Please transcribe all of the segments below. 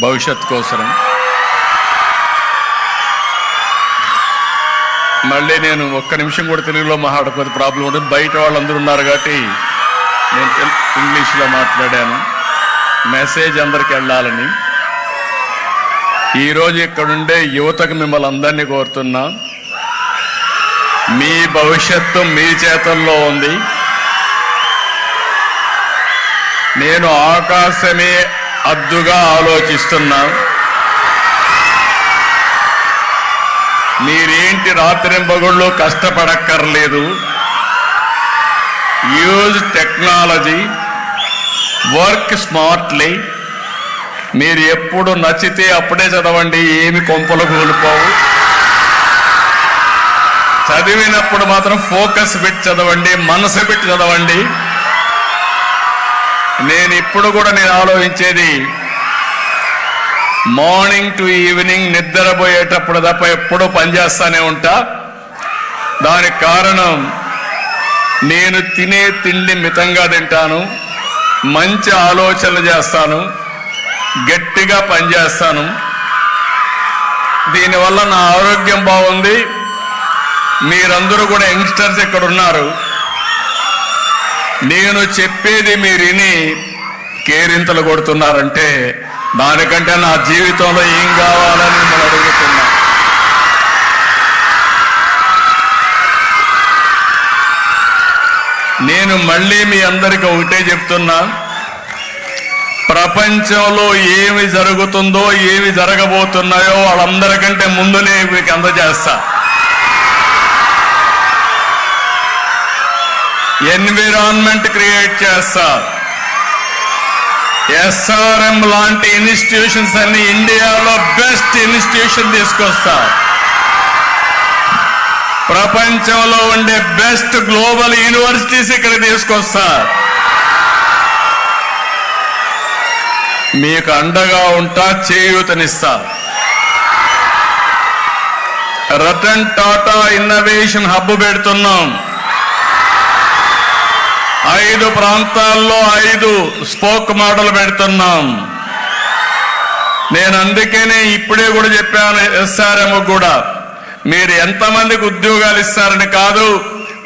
భవిష్యత్ కోసం. మళ్ళీ నేను ఒక్క నిమిషం కూడా తెలుగులో మాట్లాడకపోతే ప్రాబ్లం ఉంటుంది. బయట వాళ్ళందరూ ఉన్నారు కాబట్టి నేను ఇంగ్లీష్లో మాట్లాడాను. మెసేజ్ అందరికి వెళ్ళాలని. ఈరోజు ఇక్కడుండే యువతకు మిమ్మల్ని అందరినీ కోరుతున్నా, మీ భవిష్యత్తు మీ చేతుల్లో ఉంది. నేను ఆకాశమే అద్దుగా ఆలోచిస్తున్నా. మీరేంటి రాత్రింబగుళ్ళు కష్టపడక్కర్లేదు. Use technology, work smartly. మీరు ఎప్పుడు నచ్చితే అప్పుడే చదవండి, ఏమి కొంపలు కూలిపోవు. చదివినప్పుడు మాత్రం ఫోకస్ పెట్టి చదవండి, మనసు పెట్టి చదవండి. నేను ఇప్పుడు కూడా నేను ఆలోచించేది మార్నింగ్ టు ఈవినింగ్ నిద్రపోయేటప్పుడు తప్ప ఎప్పుడూ పనిచేస్తానే ఉంటా. దానికి కారణం నేను తినే తిండి మితంగా తింటాను, మంచి ఆలోచనలు చేస్తాను, గట్టిగా పనిచేస్తాను. దీనివల్ల నా ఆరోగ్యం బాగుంది. మీరందరూ కూడా యంగ్స్టర్స్ ఇక్కడ ఉన్నారు. నేను చెప్పేది మీరు విని కేరింతలు కొడుతున్నారంటే దానికంటే నా జీవితంలో ఏం కావాలని మిమ్మల్ని అడుగుతున్నా. నేను మళ్ళీ మీ అందరికీ ఒకటే చెప్తున్నా, ప్రపంచంలో ఏమి జరుగుతుందో ఏమి జరగబోతున్నాయో వాళ్ళందరికంటే ముందునే మీకు అందజేస్తా. ఎన్విరాన్మెంట్ క్రియేట్ చేస్తా. ఎస్ఆర్ఎం లాంటి ఇన్స్టిట్యూషన్స్ అన్ని ఇండియాలో బెస్ట్ ఇన్స్టిట్యూషన్ తీసుకొస్తా. ప్రపంచంలో ఉండే బెస్ట్ గ్లోబల్ యూనివర్సిటీస్ ఇక్కడ తీసుకొస్తా. మీకు అండగా ఉంటా, చేయూతనిస్తా. రతన్ టాటా ఇన్నోవేషన్ హబ్ పెడుతున్నాం. 5 ప్రాంతాల్లో 5 స్పోక్ మోడల్ పెడుతున్నాం. నేను అందుకనే ఇప్పుడే కూడా చెప్పాను ఎస్ఆర్ఎం కూడా, మీరు ఎంతమందికి ఉద్యోగాలు ఇస్తారని కాదు,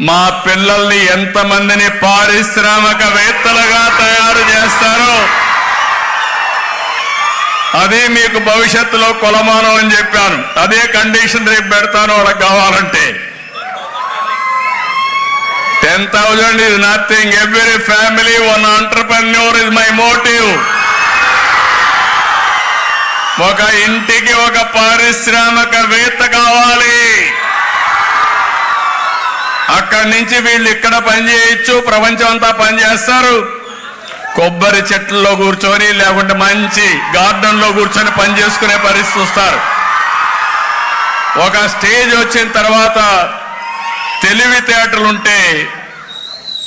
మా పిల్లల్ని ఎంతమందిని పారిశ్రామికవేత్తలుగా తయారు చేస్తారో అదే మీకు భవిష్యత్తులో కొలమానం అని చెప్పాను. అదే కండిషన్ రేపు పెడతాను వాళ్ళకి కావాలంటే. 10,000 is nothing. Every family, one entrepreneur is my motive. ఒక ఇంటికి ఒక పారిశ్రామికవేత్త కావాలి. అక్కడి నుంచి వీళ్ళు ఇక్కడ పనిచేయచ్చు, ప్రపంచం అంతా పనిచేస్తారు. కొబ్బరి చెట్లలో కూర్చొని లేకుంటే మంచి గార్డెన్ లో కూర్చొని పని చేసుకునే పరిస్థితి వస్తారు. ఒక స్టేజ్ వచ్చిన తర్వాత తెలివితేటలుంటే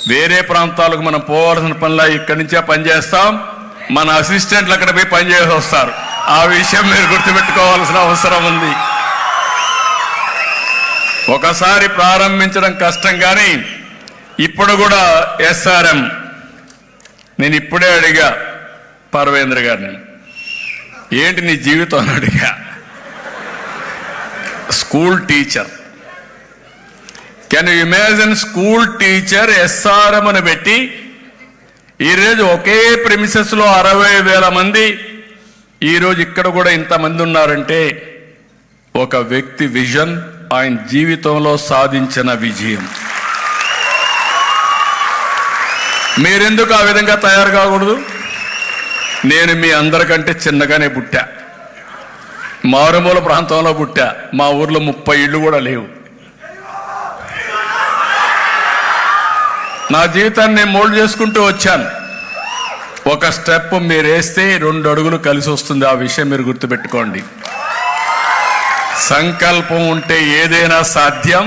వేరే ప్రాంతాలకు మనం పోవాల్సిన పనిలా ఇక్కడి నుంచే పనిచేస్తాం. మన అసిస్టెంట్లు అక్కడ పోయి పనిచేసి వస్తారు. ఆ విషయం మీరు గుర్తుపెట్టుకోవాల్సిన అవసరం ఉంది. ఒకసారి ప్రారంభించడం కష్టం, కానీ ఇప్పుడు కూడా ఎస్ఆర్ఎం నేను ఇప్పుడే అడిగా పర్వేంద్ర గారిని, ఏంటి నీ జీవితం అని అడిగా. School teacher, can you imagine school teacher SRM అని పెట్టి ఈరోజు ఒకే ప్రిమిసెస్ లో 60,000 మంది, ఈరోజు ఇక్కడ కూడా ఇంతమంది ఉన్నారంటే ఒక వ్యక్తి విజన్, ఆయన జీవితంలో సాధించిన విజయం. మీరెందుకు ఆ విధంగా తయారు కాకూడదు? నేను మీ అందరికంటే చిన్నగానే పుట్టా, మారుమూల ప్రాంతంలో పుట్టా. మా ఊర్లో 30 ఇళ్ళు కూడా లేవు. నా జీవితాన్ని నేను మోల్డ్ చేసుకుంటూ వచ్చాను. ఒక స్టెప్ మీరు వేస్తే 2 అడుగులు కలిసి వస్తుంది. ఆ విషయం మీరు గుర్తుపెట్టుకోండి. సంకల్పం ఉంటే ఏదైనా సాధ్యం.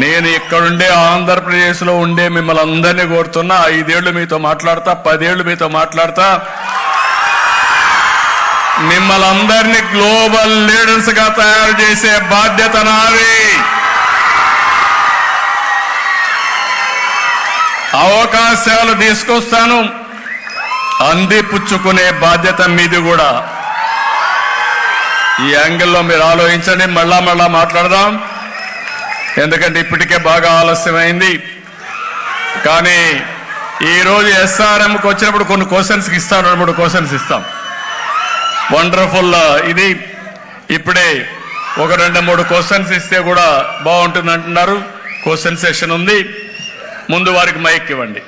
నేను ఇక్కడుండే ఆంధ్రప్రదేశ్లో ఉండే మిమ్మల్ని అందరినీ కోరుతున్నా, 5 ఏళ్ళు మీతో మాట్లాడతా, 10 ఏళ్ళు మీతో మాట్లాడతా. మిమ్మల్ని అందరినీ గ్లోబల్ లీడర్స్ గా తయారు చేసే బాధ్యత నాది. అవకాశాలు తీసుకొస్తాను, అందిపుచ్చుకునే బాధ్యత మీది కూడా. ఈ యాంగిల్లో మీరు ఆలోచించండి. మళ్ళా మాట్లాడదాం, ఎందుకంటే ఇప్పటికే బాగా ఆలస్యమైంది. కానీ ఈరోజు ఎస్ఆర్ఎంకి వచ్చినప్పుడు కొన్ని క్వశ్చన్స్కి ఇస్తాం, 2-3 క్వశ్చన్స్ ఇస్తాం. వండర్ఫుల్. ఇది ఇప్పుడే ఒక 2-3 క్వశ్చన్స్ ఇస్తే కూడా బాగుంటుంది అంటున్నారు. క్వశ్చన్ సెషన్ ఉంది. ముందు వారికి మైక్ ఇవ్వండి.